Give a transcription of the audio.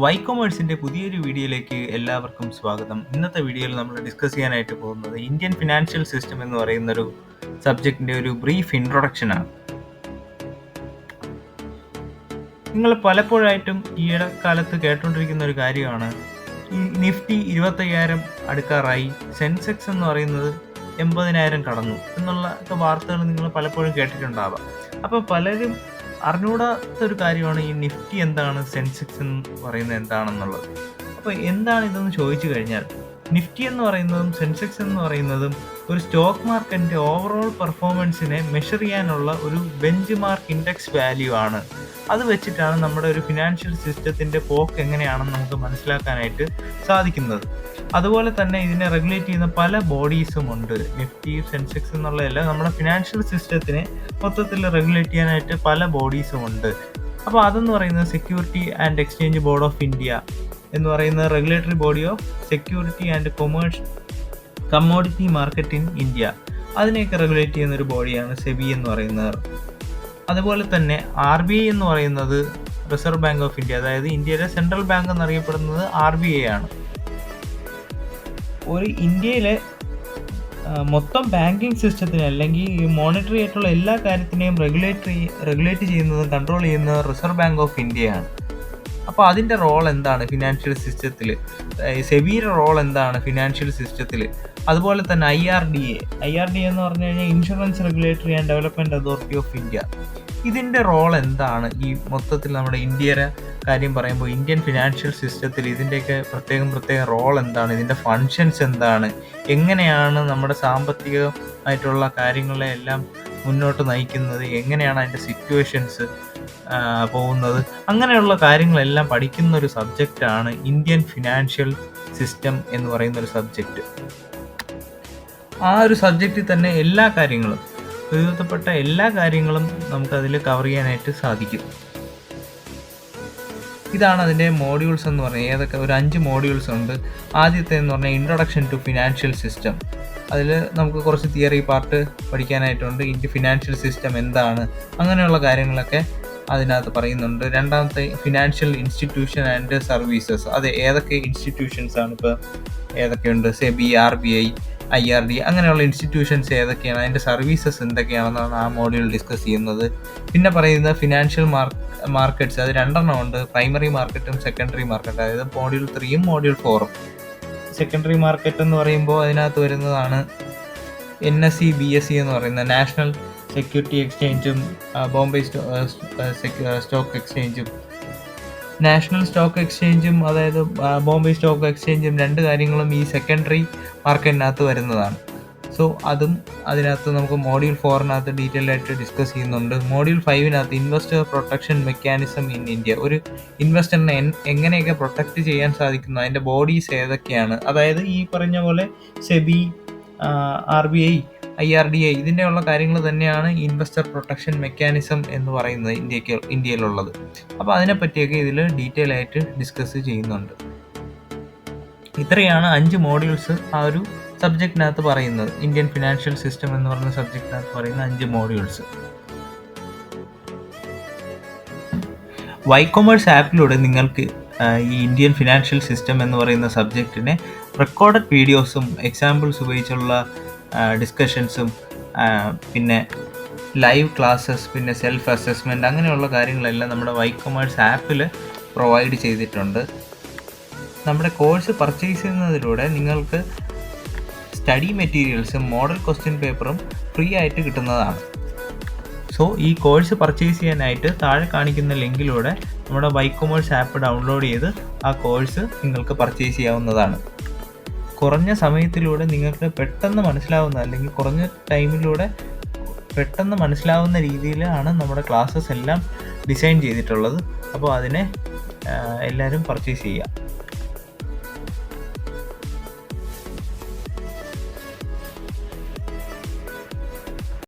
വൈകൊമേഴ്സിൻ്റെ പുതിയൊരു വീഡിയോയിലേക്ക് എല്ലാവർക്കും സ്വാഗതം. ഇന്നത്തെ വീഡിയോയിൽ നമ്മൾ ഡിസ്കസ് ചെയ്യാനായിട്ട് പോകുന്നത് ഇന്ത്യൻ ഫിനാൻഷ്യൽ സിസ്റ്റം എന്ന് പറയുന്നൊരു സബ്ജക്റ്റിൻ്റെ ഒരു ബ്രീഫ് ഇൻട്രൊഡക്ഷനാണ്. നിങ്ങൾ പലപ്പോഴായിട്ടും ഈ ഇടക്കാലത്ത് കേട്ടുകൊണ്ടിരിക്കുന്ന ഒരു കാര്യമാണ് ഈ നിഫ്റ്റി 25,000 അടുക്കാറായി, സെൻസെക്സ് എന്ന് പറയുന്നത് 80,000 കടന്നു എന്നുള്ള വാർത്തകൾ നിങ്ങൾ പലപ്പോഴും കേട്ടിട്ടുണ്ടാവാം. അപ്പോൾ പലരും അറിഞ്ഞൂടാത്ത ഒരു കാര്യമാണ് ഈ നിഫ്റ്റി എന്താണ്, സെൻസെക്സ് എന്ന് പറയുന്നത് എന്താണെന്നുള്ളത്. അപ്പോൾ എന്താണ് ഇതെന്ന് ചോദിച്ചു കഴിഞ്ഞാൽ, നിഫ്റ്റി എന്ന് പറയുന്നതും സെൻസെക്സ് എന്ന് പറയുന്നതും ഒരു സ്റ്റോക്ക് മാർക്കറ്റിൻ്റെ ഓവറോൾ പെർഫോമൻസിനെ മെഷർ ചെയ്യാനുള്ള ഒരു ബെഞ്ച് മാർക്ക് ഇൻഡെക്സ് വാല്യൂ ആണ്. അത് വെച്ചിട്ടാണ് നമ്മുടെ ഒരു ഫിനാൻഷ്യൽ സിസ്റ്റത്തിൻ്റെ പോക്ക് എങ്ങനെയാണെന്ന് നമുക്ക് മനസ്സിലാക്കാനായിട്ട് സാധിക്കുന്നത്. അതുപോലെ തന്നെ ഇതിനെ റെഗുലേറ്റ് ചെയ്യുന്ന പല ബോഡീസും ഉണ്ട്. നിഫ്റ്റി, സെൻസെക്സ് എന്നുള്ളതല്ല, നമ്മുടെ ഫിനാൻഷ്യൽ സിസ്റ്റത്തിനെ മൊത്തത്തിൽ റെഗുലേറ്റ് ചെയ്യാനായിട്ട് പല ബോഡീസും ഉണ്ട്. അപ്പോൾ അതെന്ന് പറയുന്നത് security and exchange board of India എന്ന് പറയുന്ന regulatory body of security and commodity market in India, അതിനെയൊക്കെ റെഗുലേറ്റ് ചെയ്യുന്ന ഒരു ബോഡിയാണ് സെബി എന്ന് പറയുന്നത്. അതുപോലെ തന്നെ RBI എന്ന് പറയുന്നത് റിസർവ് ബാങ്ക് ഓഫ് ഇന്ത്യ, അതായത് ഇന്ത്യയുടെ സെൻട്രൽ ബാങ്ക് എന്നറിയപ്പെടുന്നത് RBI ആണ്. ഒരു ഇന്ത്യയിലെ മൊത്തം ബാങ്കിങ് സിസ്റ്റത്തിന് അല്ലെങ്കിൽ മോണിറ്ററി ആയിട്ടുള്ള എല്ലാ കാര്യത്തിനെയും റെഗുലേറ്റ് ചെയ്യുന്നതും കൺട്രോൾ ചെയ്യുന്നത് റിസർവ് ബാങ്ക് ഓഫ് ഇന്ത്യയാണ്. അപ്പോൾ അതിൻ്റെ റോൾ എന്താണ് ഫിനാൻഷ്യൽ സിസ്റ്റത്തിൽ, സെബിയുടെ റോൾ എന്താണ് ഫിനാൻഷ്യൽ സിസ്റ്റത്തിൽ? അതുപോലെ തന്നെ IRDA എന്ന് പറഞ്ഞു കഴിഞ്ഞാൽ insurance regulatory and development authority of India, ഇതിൻ്റെ റോൾ എന്താണ്? ഈ മൊത്തത്തിൽ നമ്മുടെ ഇന്ത്യയുടെ കാര്യം പറയുമ്പോൾ ഇന്ത്യൻ ഫിനാൻഷ്യൽ സിസ്റ്റത്തിൽ ഇതിൻ്റെയൊക്കെ പ്രത്യേക റോൾ എന്താണ്? ഇതിൻ്റെ ഫങ്ഷൻസ് എന്താണ്? എങ്ങനെയാണ് നമ്മുടെ സാമ്പത്തികമായിട്ടുള്ള കാര്യങ്ങളെ എല്ലാം മുന്നോട്ട് നയിക്കുന്നത്? എങ്ങനെയാണ് അതിൻ്റെ സിറ്റുവേഷൻസ് പോകുന്നത്? അങ്ങനെയുള്ള കാര്യങ്ങളെല്ലാം പഠിക്കുന്ന ഒരു സബ്ജക്റ്റാണ് ഇന്ത്യൻ ഫിനാൻഷ്യൽ സിസ്റ്റം എന്ന് പറയുന്ന ഒരു സബ്ജക്റ്റ്. ആ ഒരു സബ്ജക്റ്റിൽ തന്നെ എല്ലാ കാര്യങ്ങളും, ഒരുവിധപ്പെട്ട എല്ലാ കാര്യങ്ങളും നമുക്കതിൽ കവർ ചെയ്യാനായിട്ട് സാധിക്കും. ഇതാണ് അതിൻ്റെ മോഡ്യൂൾസ് എന്ന് പറഞ്ഞാൽ. ഏതൊക്കെ ഒരു 5 മോഡ്യൂൾസ് ഉണ്ട്. ആദ്യത്തെ എന്ന് പറഞ്ഞാൽ ഇൻട്രൊഡക്ഷൻ ടു ഫിനാൻഷ്യൽ സിസ്റ്റം. അതിൽ നമുക്ക് കുറച്ച് തിയറി പാർട്ട് പഠിക്കാനായിട്ടുണ്ട്. ഇന്ത്യ ഫിനാൻഷ്യൽ സിസ്റ്റം എന്താണ്, അങ്ങനെയുള്ള കാര്യങ്ങളൊക്കെ അതിനകത്ത് പറയുന്നുണ്ട്. രണ്ടാമത്തെ ഫിനാൻഷ്യൽ ഇൻസ്റ്റിറ്റ്യൂഷൻ ആൻഡ് സർവീസസ്. അത് ഏതൊക്കെ ഇൻസ്റ്റിറ്റ്യൂഷൻസ് ആണ്, ഇപ്പോൾ ഏതൊക്കെയുണ്ട്, സെബി, RBI, IRDA, അങ്ങനെയുള്ള ഇൻസ്റ്റിറ്റ്യൂഷൻസ് ഏതൊക്കെയാണ്, അതിൻ്റെ സർവീസസ് എന്തൊക്കെയാണെന്നാണ് ആ മോഡ്യൂൾ ഡിസ്കസ് ചെയ്യുന്നത്. പിന്നെ പറയുന്നത് ഫിനാൻഷ്യൽ മാർക്കറ്റ്സ്. അത് 2 ഉണ്ട്, പ്രൈമറി മാർക്കറ്റും സെക്കൻഡറി മാർക്കറ്റ്. അതായത് മോഡ്യൂൾ 3 മോഡ്യൂൾ 4. സെക്കൻഡറി മാർക്കറ്റ് എന്ന് പറയുമ്പോൾ അതിനകത്ത് വരുന്നതാണ് NSE, BSE എന്ന് പറയുന്ന നാഷണൽ സെക്യൂരിറ്റി എക്സ്ചേഞ്ചും ബോംബെ സ്റ്റോക്ക് എക്സ്ചേഞ്ചും. നാഷണൽ സ്റ്റോക്ക് എക്സ്ചേഞ്ചും അതായത് ബോംബെ സ്റ്റോക്ക് എക്സ്ചേഞ്ചും 2 കാര്യങ്ങളും ഈ സെക്കൻഡറി മാർക്കറ്റിനകത്ത് വരുന്നതാണ്. സോ അതും അതിനകത്ത് നമുക്ക് മോഡ്യൂൾ 4-നകത്ത് ഡീറ്റെയിൽ ആയിട്ട് ഡിസ്കസ് ചെയ്യുന്നുണ്ട്. മോഡ്യൂൾ 5-നകത്ത് investor protection mechanism in India. ഒരു ഇൻവെസ്റ്ററിനെ എങ്ങനെയൊക്കെ പ്രൊട്ടക്റ്റ് ചെയ്യാൻ സാധിക്കുന്നു, അതിൻ്റെ ബോഡീസ് ഏതൊക്കെയാണ്, അതായത് ഈ പറഞ്ഞ പോലെ സെബി, RBI, IRDA, ഇതിൻ്റെയുള്ള കാര്യങ്ങൾ തന്നെയാണ് ഇൻവെസ്റ്റർ പ്രൊട്ടക്ഷൻ മെക്കാനിസം എന്ന് പറയുന്നത് ഇന്ത്യയിലുള്ളത്. അപ്പോൾ അതിനെപ്പറ്റിയൊക്കെ ഇതിൽ ഡീറ്റെയിൽ ആയിട്ട് ഡിസ്കസ് ചെയ്യുന്നുണ്ട്. ഇത്രയാണ് 5 മോഡ്യൂൾസ് ആ ഒരു സബ്ജക്റ്റിനകത്ത് പറയുന്നത്. ഇന്ത്യൻ ഫിനാൻഷ്യൽ സിസ്റ്റം എന്ന് പറയുന്ന സബ്ജക്റ്റിനകത്ത് പറയുന്ന 5 മോഡ്യൂൾസ്. വൈകൊമേഴ്സ് ആപ്പിലൂടെ നിങ്ങൾക്ക് ഈ ഇന്ത്യൻ ഫിനാൻഷ്യൽ സിസ്റ്റം എന്ന് പറയുന്ന സബ്ജക്റ്റിനെ റെക്കോർഡഡ് വീഡിയോസും എക്സാമ്പിൾസ് ഉപയോഗിച്ചുള്ള ഡിസ്കഷൻസും പിന്നെ ലൈവ് ക്ലാസ്സസ്, പിന്നെ സെൽഫ് അസസ്മെൻറ്റ്, അങ്ങനെയുള്ള കാര്യങ്ങളെല്ലാം നമ്മുടെ വൈകൊമേഴ്സ് ആപ്പിൽ പ്രൊവൈഡ് ചെയ്തിട്ടുണ്ട്. നമ്മുടെ കോഴ്സ് പർച്ചേസ് ചെയ്യുന്നതിലൂടെ നിങ്ങൾക്ക് സ്റ്റഡി മെറ്റീരിയൽസും മോഡൽ ക്വസ്റ്റ്യൻ പേപ്പറും ഫ്രീ ആയിട്ട് കിട്ടുന്നതാണ്. സോ ഈ കോഴ്സ് പർച്ചേസ് ചെയ്യാനായിട്ട് താഴെ കാണിക്കുന്ന ലിങ്കിലൂടെ നമ്മുടെ വൈകൊമേഴ്സ് ആപ്പ് ഡൗൺലോഡ് ചെയ്ത് ആ കോഴ്സ് നിങ്ങൾക്ക് പർച്ചേസ് ചെയ്യാവുന്നതാണ്. കുറഞ്ഞ സമയത്തിലൂടെ നിങ്ങൾക്ക് പെട്ടെന്ന് മനസ്സിലാവുന്ന, അല്ലെങ്കിൽ കുറഞ്ഞ ടൈമിലൂടെ പെട്ടെന്ന് മനസ്സിലാവുന്ന രീതിയിലാണ് നമ്മുടെ ക്ലാസ്സസ് എല്ലാം ഡിസൈൻ ചെയ്തിട്ടുള്ളത്. അപ്പോൾ അതിനെ എല്ലാവരും പർച്ചേസ് ചെയ്യുക.